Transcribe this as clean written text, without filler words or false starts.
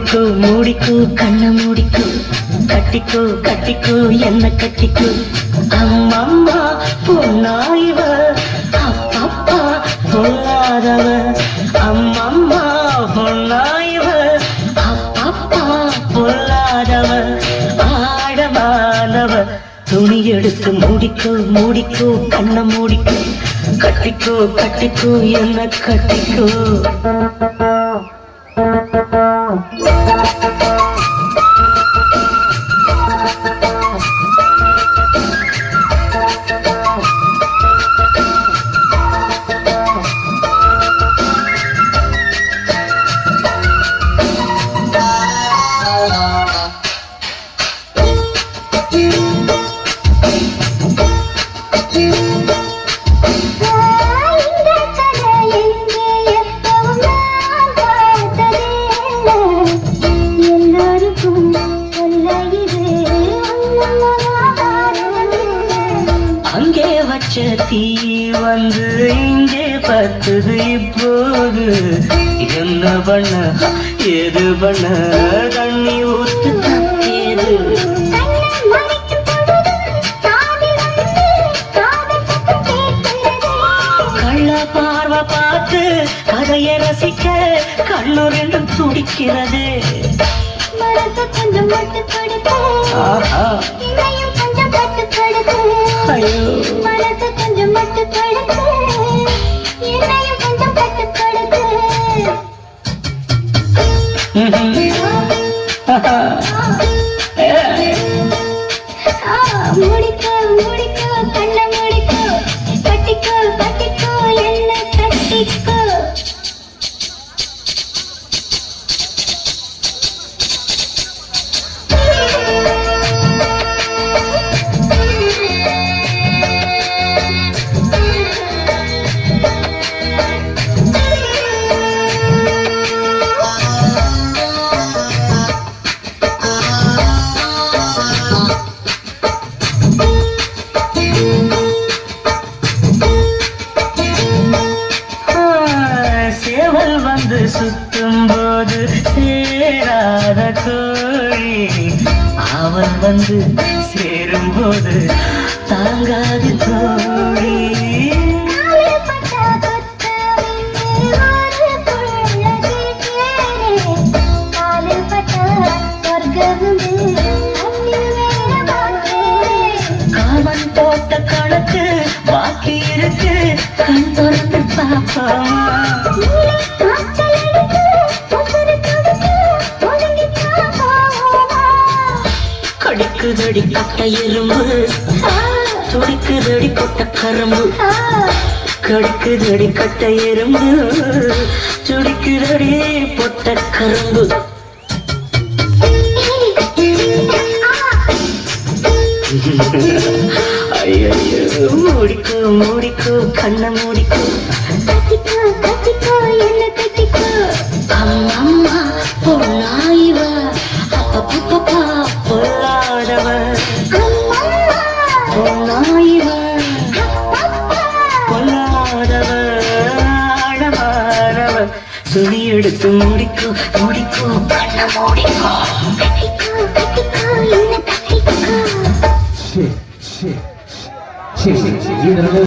மூடிக்கோ மூடிக்கோ கண்ண மூடிக்கோ கட்டிக்கோ கட்டிக்கோ என்ன கட்டிக்கோ அம்மம்மா பொன்னாயிவ அப்பப்பா பொல்லாதவ அம்மம்மா பொன்னாயிவ அப்பப்பா பொல்லாதவ ஆடமானவ துணி எடுத்து மூடிக்கோ மூடிக்கோ கண்ண மூடிக்கோ கட்டிக்கோ கட்டிக்கோ என்ன கட்டிக்கோ அங்கே வச்ச தீ வந்து இங்கே பத்துது இப்போது என்ன பண்ண ஏது பண்ண தண்ணி ஊத்து தப்பேது கள்ள பார்வை பார்த்து கதையை ரசிக்க கண்ணு ரெண்டும் துடிக்கிறது கொஞ்சம் மட்டும் மனசு கொஞ்சம் மட்டும் கொடுத்து என்னையும் கொஞ்சம் கட்டு கொடுத்து முடிக்கோ முடிக்கோ கண்ண முடிக்கோ கட்டிக்கோ கட்டிக்கோ என்ன கட்டிக்கோ வந்து சுத்தும் போது சேராத கோழி அவன் வந்து சேரும் போது தாங்காது கோழி காமன் போட்ட கணக்கு பாக்கி இருக்கு கண் திறந்து பாப்போமா கடிக்குதடி கட்ட எறும்பு துடிக்குதடி கொட்ட கரும்பு கடிக்குதடி கட்ட எறும்பு துடிக்குதடி பொட்ட கரும்பு ஐயோ மூடிக்கோ மூடிக்கோ கண்ண மூடிக்கோ கட்டிக்கோ கட்டிக்கோ என்ன கட்டிக்கோ அம்மம்மா பொன்னாயிவ அப்பப்பப்பா பொல்லாதவ பொன்னாயிவ பொல்லாதவ ஆழமானவ துணி எடுத்து மூடிக்கோ மூடிக்கோ கண்ண மூடிக்கோ கட்டிக்கோ கட்டிக்கோ என்ன கட்டிக்கோ